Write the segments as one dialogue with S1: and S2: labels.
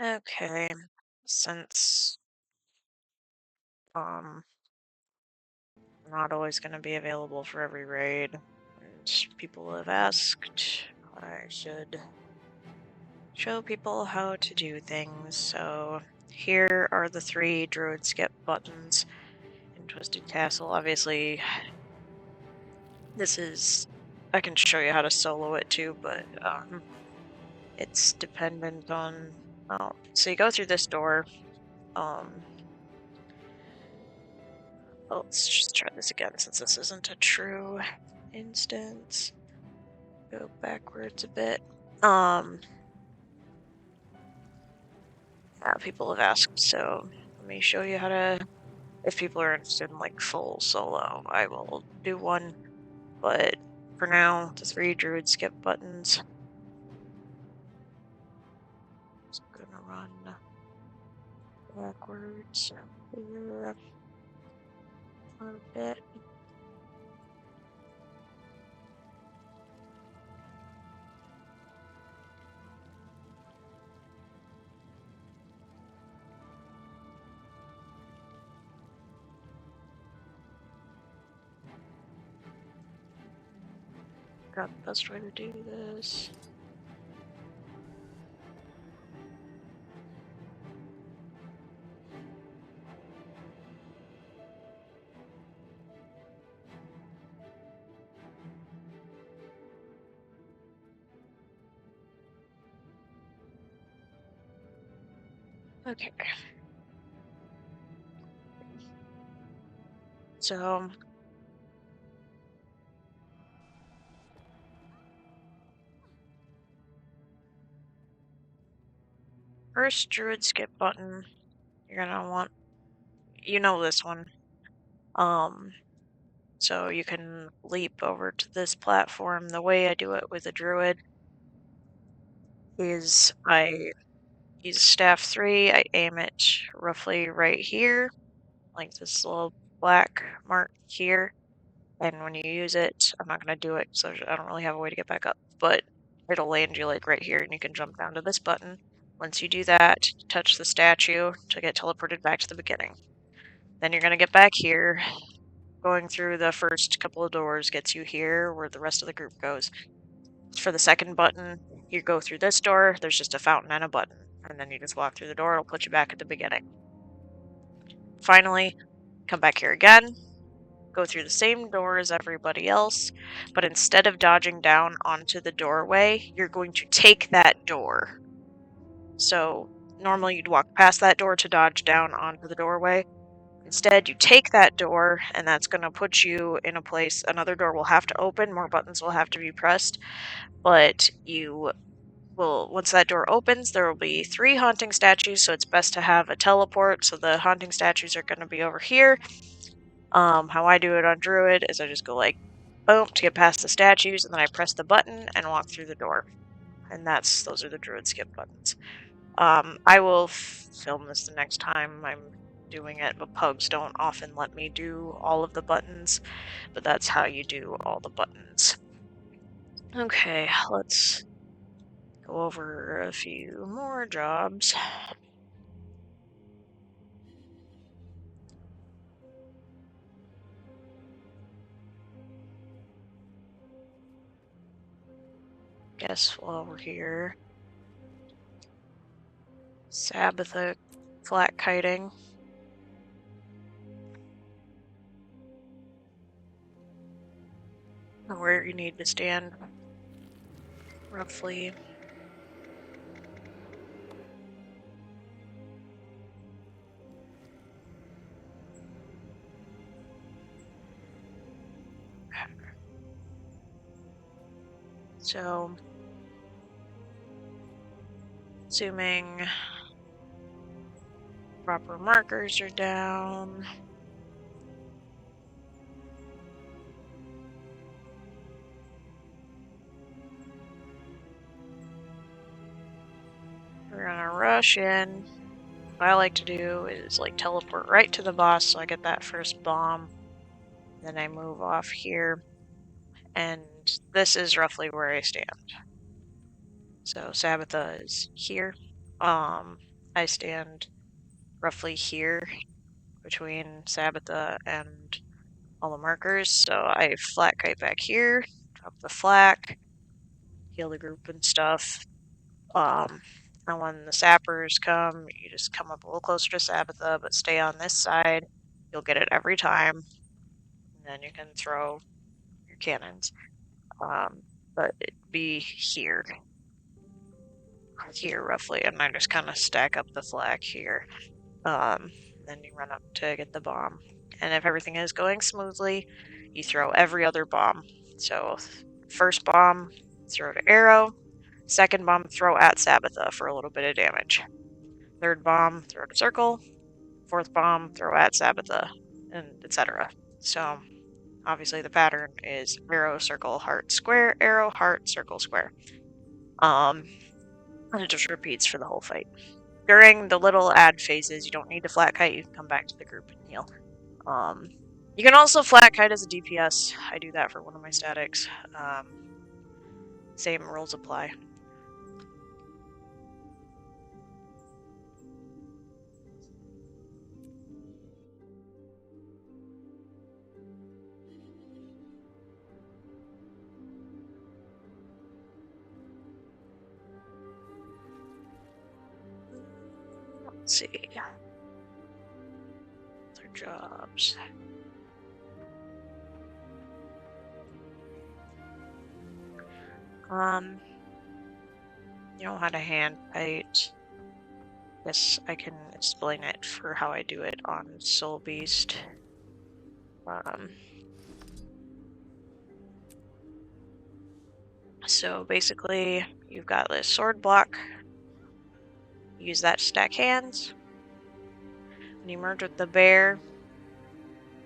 S1: Okay, since I'm not always going to be available for every raid, and people have asked, I should show people how to do things. So here are the 3 druid skip buttons in Twisted Castle. Obviously, this is I can show you how to solo it too, but it's dependent on. Oh, so you go through this door. Um, well, let's just try this again since this isn't a true instance. Go backwards a bit. Yeah, people have asked, so let me show you how to. If people are interested in like full solo, I will do one. But for now, the 3 druid skip buttons. Just gonna run backwards here a little bit. Got the best way to do this. Okay. So first druid skip button, you're gonna want this one. So you can leap over to this platform. The way I do it with a druid is I use staff 3, I aim it roughly right here, like this little black mark here. And when you use it, I'm not going to do it, so I don't really have a way to get back up, but it'll land you like right here, and you can jump down to this button. Once you do that, touch the statue to get teleported back to the beginning. Then you're going to get back here. Going through the first couple of doors gets you here, where the rest of the group goes. For the second button, you go through this door, there's just a fountain and a button, and then you just walk through the door, it'll put you back at the beginning. Finally, come back here again, go through the same door as everybody else, but instead of dodging down onto the doorway, you're going to take that door. So normally you'd walk past that door to dodge down onto the doorway. Instead, you take that door, and that's going to put you in a place. Another door will have to open, more buttons will have to be pressed, but you will, once that door opens, there will be 3 haunting statues, so it's best to have a teleport. So the haunting statues are going to be over here. How I do it on Druid is I just go like, boom, to get past the statues, and then I press the button and walk through the door. And those are the Druid skip buttons. I will film this the next time I'm doing it, but pugs don't often let me do all of the buttons, but that's how you do all the buttons. Okay, let's go over a few more jobs. Guess while we're here, Sabbatha flat kiting. Where you need to stand, roughly. So, assuming proper markers are down. We're gonna rush in. What I like to do is like teleport right to the boss so I get that first bomb. Then I move off here. And this is roughly where I stand. So Sabbatha is here. I stand roughly here between Sabbatha and all the markers, so I flak kite back here, drop the flak, heal the group and stuff. And when the sappers come, you just come up a little closer to Sabbatha, but stay on this side. You'll get it every time, and then you can throw your cannons. But it'd be here roughly, and I just kind of stack up the flak here. Then you run up to get the bomb. And if everything is going smoothly, you throw every other bomb. So, first bomb, throw to arrow. Second bomb, throw at Sabbatha for a little bit of damage. Third bomb, throw to circle. Fourth bomb, throw at Sabbatha, and etc. So, obviously, the pattern is arrow, circle, heart, square, arrow, heart, circle, square. And it just repeats for the whole fight. During the little ad phases, you don't need to flat kite. You can come back to the group and heal. You can also flat kite as a DPS. I do that for one of my statics. Same rules apply. Let's see. Other jobs. You know how to hand kite. Yes, I can explain it for how I do it on Soul Beast. So basically, you've got this sword block. Use that to stack hands. When you merge with the bear,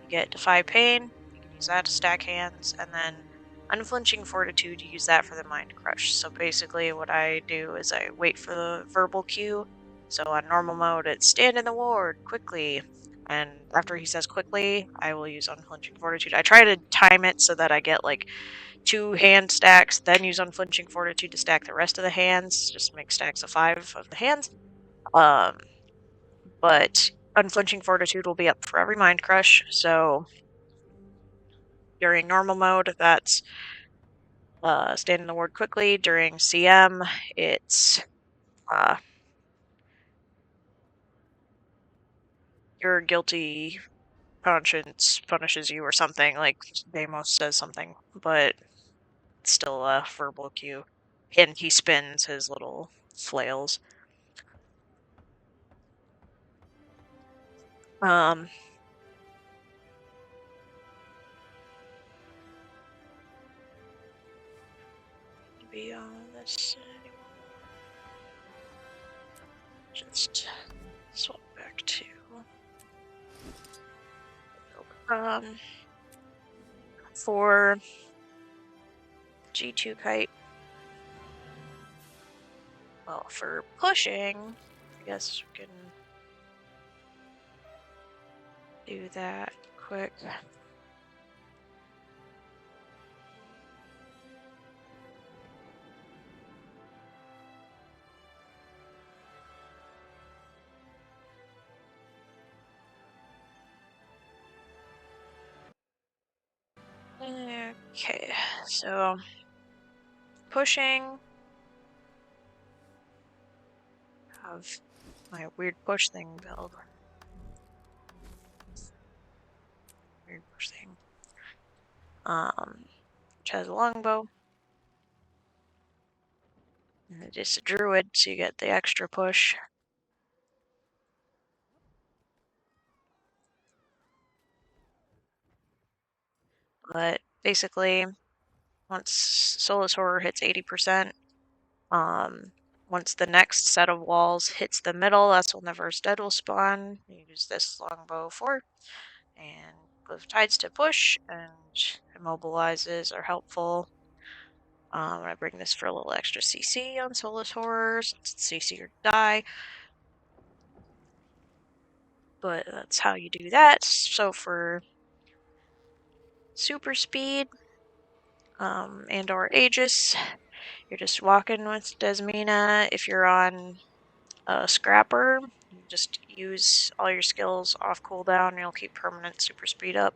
S1: you get Defy Pain. You can use that to stack hands, and then Unflinching Fortitude, you use that for the Mind Crush. So basically what I do is I wait for the verbal cue. So on normal mode, it's stand in the ward, quickly. And after he says quickly, I will use Unflinching Fortitude. I try to time it so that I get like 2 hand stacks, then use Unflinching Fortitude to stack the rest of the hands. Just make stacks of 5 of the hands. But Unflinching Fortitude will be up for every Mind Crush, so during normal mode, that's stand in the ward quickly. During CM, it's your guilty conscience punishes you or something. Like Deimos says something, but it's still a verbal cue. And he spins his little flails. Be on this anymore. Just swap back to for G2 kite. Well, for pushing, I guess we can do that quick. Okay, so pushing. Have my weird push thing build. Weird push thing. Which has a longbow. And it is a druid, so you get the extra push. But basically, once Soulless Horror hits 80%, once the next set of walls hits the middle, that's when the first dead will spawn. You use this longbow 4, and Glyph Tides to push, and immobilizes are helpful. I bring this for a little extra CC on Soulless Horror, since it's CC or die. But that's how you do that. So for super speed, and or Aegis, you're just walking with Desmina. If you're on Scrapper. You just use all your skills off cooldown and you'll keep permanent super speed up.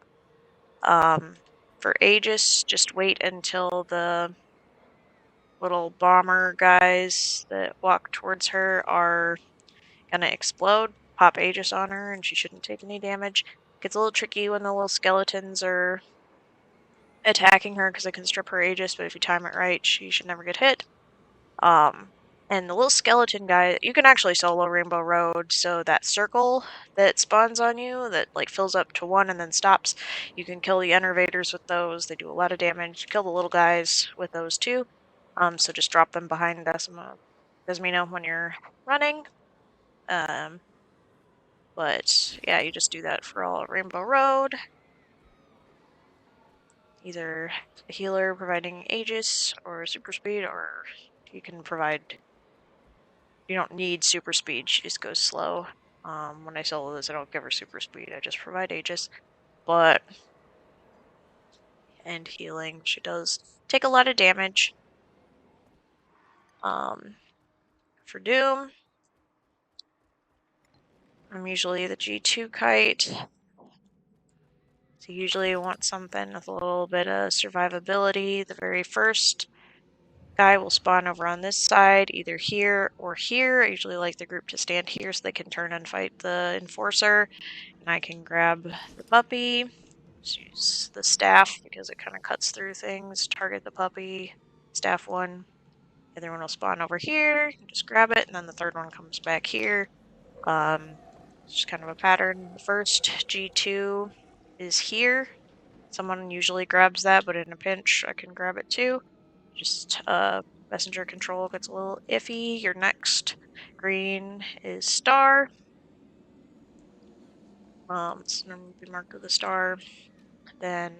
S1: For Aegis, just wait until the little bomber guys that walk towards her are gonna explode. Pop Aegis on her and she shouldn't take any damage. Gets a little tricky when the little skeletons are attacking her because it can strip her Aegis, but if you time it right, she should never get hit. And the little skeleton guy, you can actually solo Rainbow Road, so that circle that spawns on you that like fills up to 1 and then stops, you can kill the enervators with those. They do a lot of damage. Kill the little guys with those too. So just drop them behind Desmino when you're running. But yeah, you just do that for all Rainbow Road. Either a healer providing Aegis or super speed, or you can provide. You don't need super speed, she just goes slow. When I solo this, I don't give her super speed, I just provide Aegis. And healing, she does take a lot of damage. For Doom, I'm usually the G2 kite. So usually you want something with a little bit of survivability. The very first guy will spawn over on this side, either here or here. I usually like the group to stand here so they can turn and fight the enforcer. And I can grab the puppy. Just use the staff because it kind of cuts through things. Target the puppy. Staff 1. The other one will spawn over here. Just grab it, and then the third one comes back here. It's just kind of a pattern. The first G2 is here. Someone usually grabs that, but in a pinch, I can grab it too. Just messenger control gets a little iffy. Your next green is star. It's going to be marked with a star. Then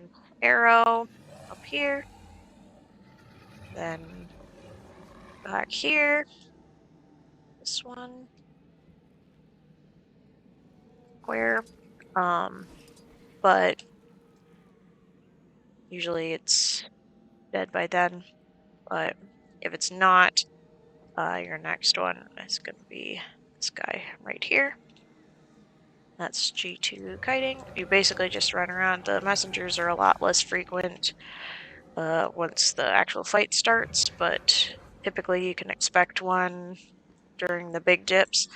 S1: arrow up here. Then back here. This one. Where? But usually it's dead by then. But if it's not, your next one is going to be this guy right here. That's G2 kiting. You basically just run around. The messengers are a lot less frequent once the actual fight starts, but typically you can expect one during the big dips.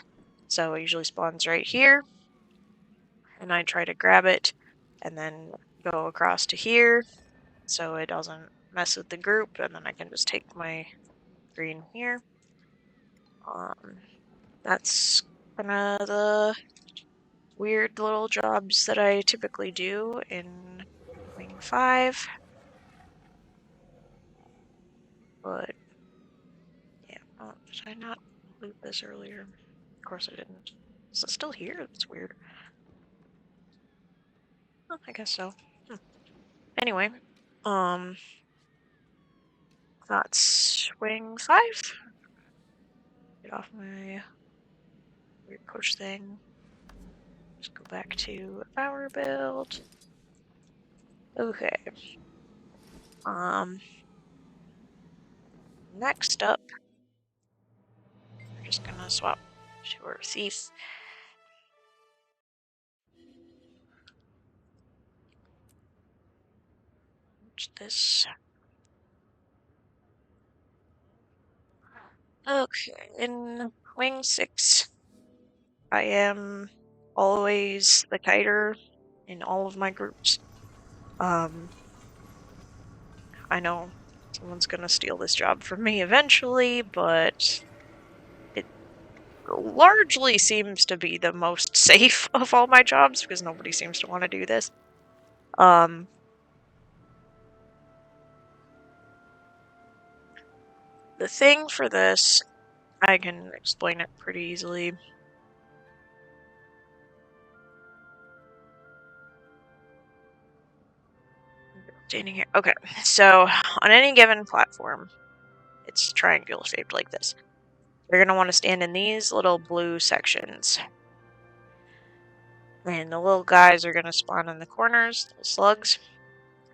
S1: So it usually spawns right here, and I try to grab it and then go across to here so it doesn't mess with the group, and then I can just take my green here. That's kind of the weird little jobs that I typically do in Wing 5. But, yeah, did I not loot this earlier? Of course I didn't. Is it still here? That's weird. Oh, I guess so. Anyway, that's Wing 5. Get off my weird coach thing. Just go back to power build. Okay. Next up, we're just gonna swap to our thief. What's this? Okay, in Wing 6, I am always the kiter in all of my groups. I know someone's gonna steal this job from me eventually, but it largely seems to be the most safe of all my jobs because nobody seems to want to do this. The thing for this, I can explain it pretty easily. Standing here. Okay, so on any given platform, it's triangular shaped like this. You're going to want to stand in these little blue sections. And the little guys are going to spawn in the corners, the slugs,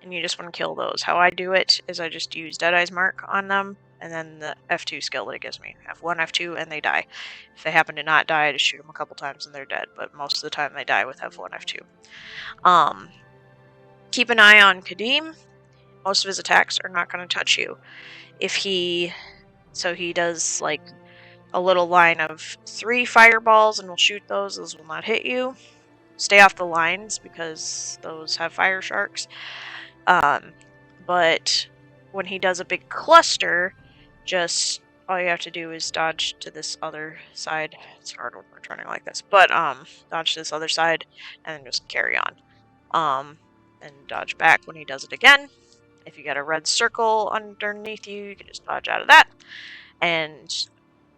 S1: and you just want to kill those. How I do it is I just use Deadeye's Mark on them, and then the F2 skill that it gives me. F1, F2, and they die. If they happen to not die, I just shoot them a couple times and they're dead, but most of the time they die with F1, F2. Keep an eye on Kadim. Most of his attacks are not going to touch you. So he does like a little line of 3 fireballs and will shoot those. Those will not hit you. Stay off the lines because those have fire sharks. But when he does a big cluster, just all you have to do is dodge to this other side. It's hard when we're turning like this, but dodge to this other side and then just carry on. And dodge back when he does it again. If you get a red circle underneath you, you can just dodge out of that. And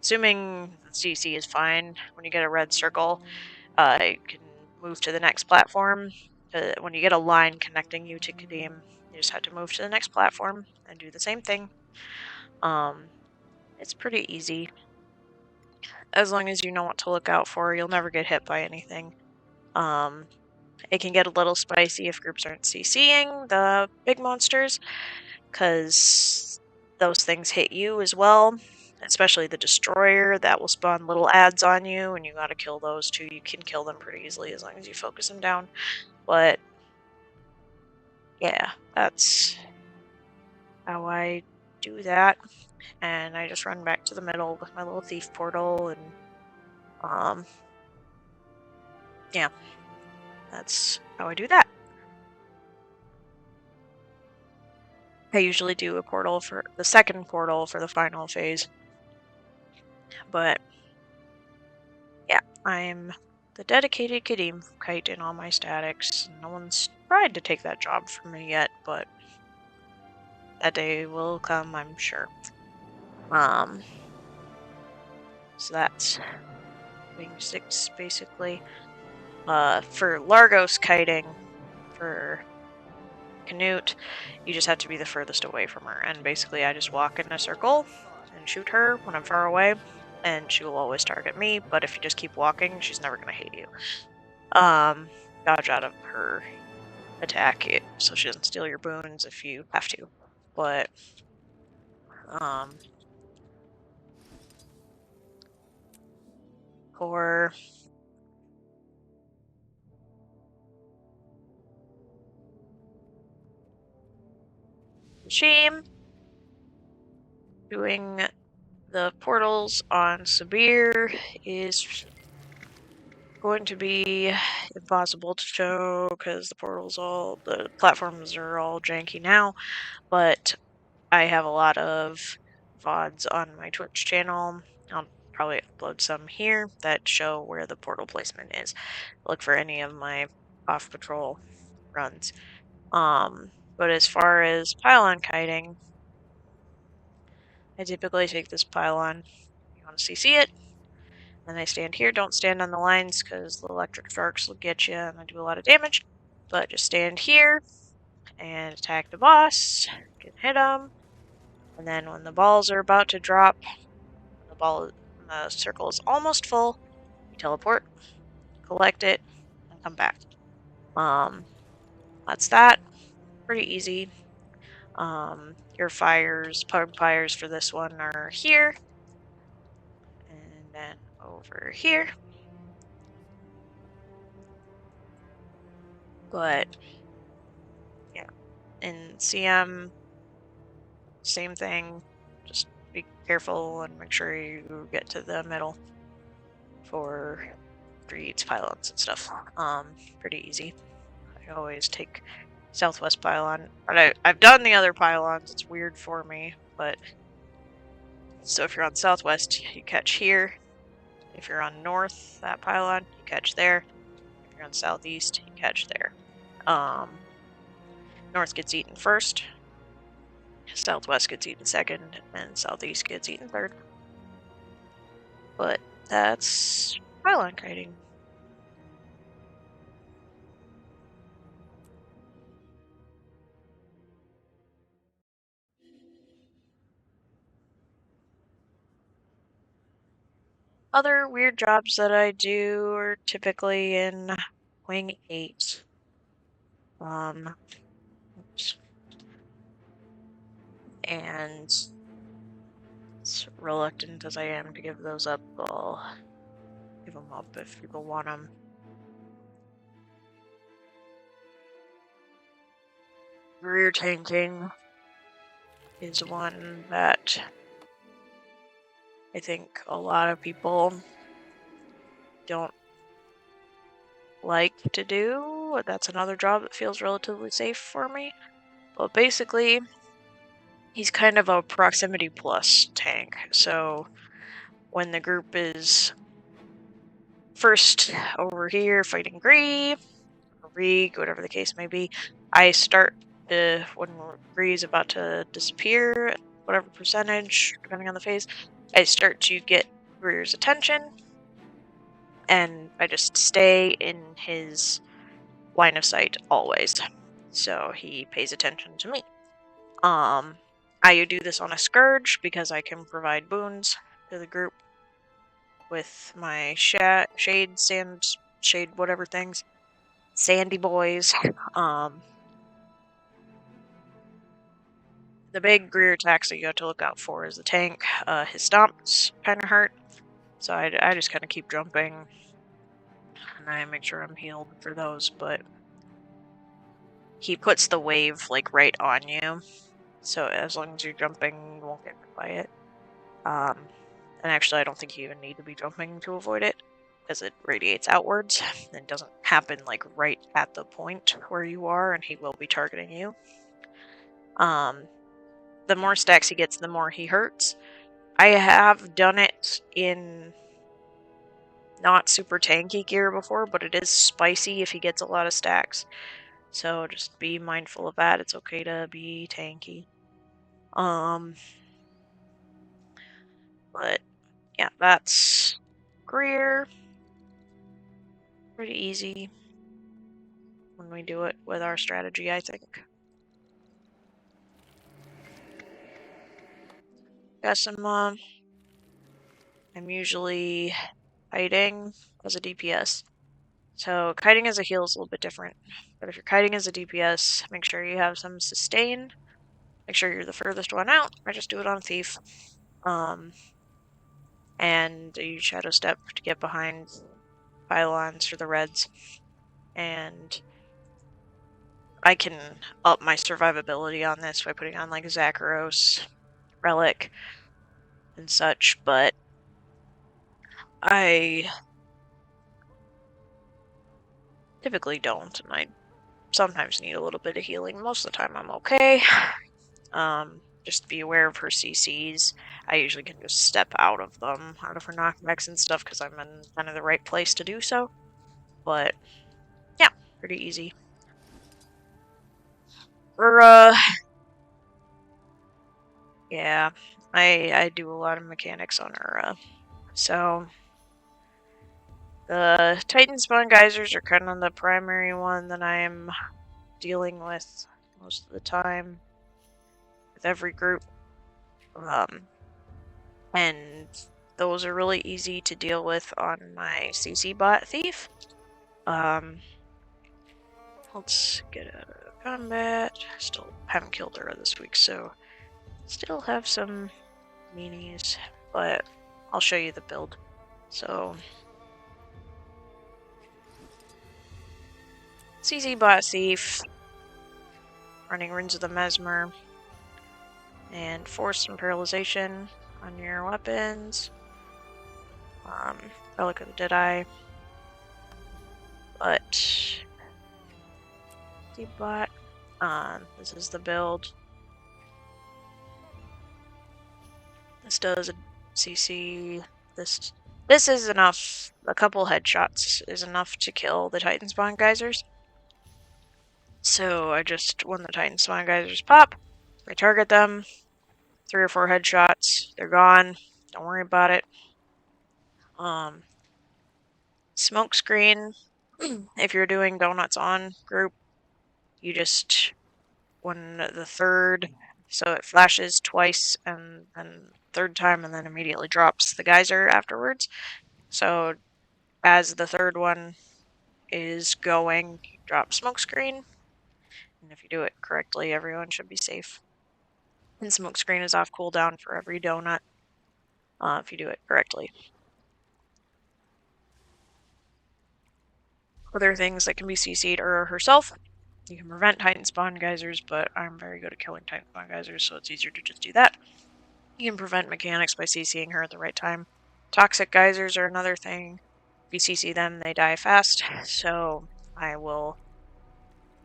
S1: assuming the CC is fine, when you get a red circle, you can move to the next platform. When you get a line connecting you to Kadim, you just have to move to the next platform and do the same thing. It's pretty easy. As long as you know what to look out for, you'll never get hit by anything. It can get a little spicy if groups aren't CCing the big monsters, because those things hit you as well, especially the destroyer. That will spawn little ads on you, and you gotta kill those too. You can kill them pretty easily as long as you focus them down. But yeah, that's how I do that. And I just run back to the middle with my little thief portal, and yeah, that's how I do that. I usually do a portal for the second portal for the final phase. But yeah, I'm the dedicated Kadim kite in all my statics. No one's tried to take that job from me yet, but that day will come, I'm sure. So that's wing 6 basically. For Largos kiting, for Canute, you just have to be the furthest away from her, and basically I just walk in a circle and shoot her when I'm far away, and she will always target me, but if you just keep walking, she's never going to hate you. Dodge out of her attack so she doesn't steal your boons if you have to, but for Shame, doing the portals on Sabir is going to be impossible to show because the platforms are all janky now, but I have a lot of VODs on my Twitch channel. I'll probably upload some here that show where the portal placement is. Look for any of my off patrol runs. But as far as pylon kiting, I typically take this pylon. You want to CC it, and I stand here. Don't stand on the lines because the electric sharks will get you and I do a lot of damage. But just stand here and attack the boss. Can hit him. And then when the balls are about to drop, the circle is almost full, you teleport, collect it, and come back. That's that. Pretty easy. Your pug fires for this one are here, and then over here. But yeah, in CM, same thing. Just be careful and make sure you get to the middle for Greed's pylons and stuff. Pretty easy. I always take southwest pylon, but I've done the other pylons. It's weird for me, but so if you're on southwest, you catch here. If you're on north, that pylon, you catch there. If you're on southeast, you catch there. North gets eaten first, southwest gets eaten second, and southeast gets eaten third. But that's pylon kiting. Other weird jobs that I do are typically in Wing 8. Oops. And As reluctant as I am to give those up, I'll give them up if people want them. Rear tanking is one that I think a lot of people don't like to do. That's another job that feels relatively safe for me. But basically, he's kind of a proximity plus tank. So when the group is first over here fighting Gree, or Reek, whatever the case may be, I start when Gree is about to disappear, at whatever percentage, depending on the phase, I start to get Greer's attention, and I just stay in his line of sight always. So he pays attention to me. I do this on a Scourge because I can provide boons to the group with my shade, sand, shade, whatever things. Sandy boys. The big Greer attacks that you have to look out for is the tank. His stomps kind of hurt, so I just kind of keep jumping, and I make sure I'm healed for those, but he puts the wave, like, right on you, so as long as you're jumping, you won't get hit by it. And actually, I don't think you even need to be jumping to avoid it, because it radiates outwards, and it doesn't happen, like, right at the point where you are, and he will be targeting you. The more stacks he gets, the more he hurts. I have done it in not super tanky gear before, but it is spicy if he gets a lot of stacks. So just be mindful of that. It's okay to be tanky. But yeah, that's Greer. Pretty easy when we do it with our strategy, I think. Decima, I'm usually kiting as a DPS. So kiting as a heal is a little bit different. But if you're kiting as a DPS, make sure you have some sustain. Make sure you're the furthest one out. I just do it on Thief. And you shadow step to get behind pylons for the reds. And I can up my survivability on this by putting on like Zakharos, Relic, and such, but I typically don't, and I sometimes need a little bit of healing. Most of the time I'm okay. Just be aware of her CCs. I usually can just step out of them, out of her knockbacks and stuff, because I'm in kind of the right place to do so. But yeah, pretty easy. Yeah, I do a lot of mechanics on Ura. So the Titan spawn geysers are kind of the primary one that I'm dealing with most of the time with every group. And those are really easy to deal with on my CC bot thief. Let's get out of combat. Still haven't killed her this week, so still have some meanies, but I'll show you the build. So CC bot thief, running Runes of the Mesmer, and force and paralyzation on your weapons. Relic of the Deadeye. But the bot, this is the build. This does a CC. This is enough. A couple headshots is enough to kill the Titan spawn geysers. So I just, when the Titan spawn geysers pop, I target them. 3 or 4 headshots. They're gone. Don't worry about it. Smoke screen. If you're doing donuts on group, you just, when the third, so it flashes twice and then third time and then immediately drops the geyser afterwards. So as the third one is going, you drop smoke screen. And if you do it correctly, everyone should be safe. And smoke screen is off cooldown for every donut. if you do it correctly. Other things that can be CC'd are herself. You can prevent Titan spawn geysers, but I'm very good at killing Titan spawn geysers, so it's easier to just do that. You can prevent mechanics by CCing her at the right time. Toxic geysers are another thing. If you CC them, they die fast, so I will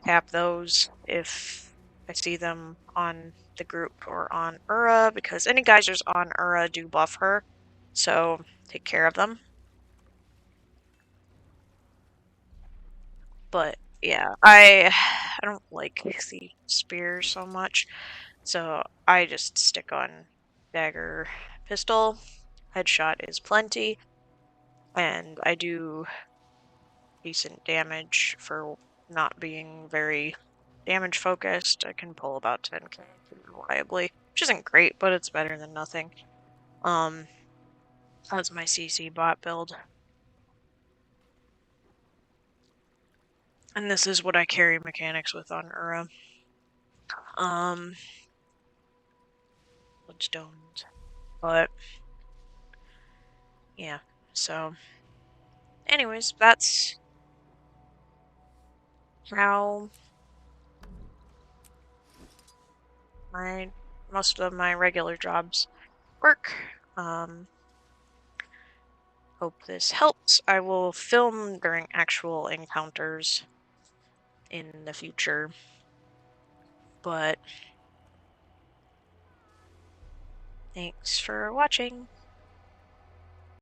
S1: tap those if I see them on the group or on Ura, because any geysers on Ura do buff her, so take care of them. But yeah, I don't like the spear so much, so I just stick on dagger, pistol. Headshot is plenty, and I do decent damage for not being very damage focused. I can pull about 10k reliably, which isn't great, but it's better than nothing. That's my CC bot build. And this is what I carry mechanics with on Ura. Bloodstones. But yeah, so anyways, that's how most of my regular jobs work. Hope this helps. I will film during actual encounters in the future, but thanks for watching.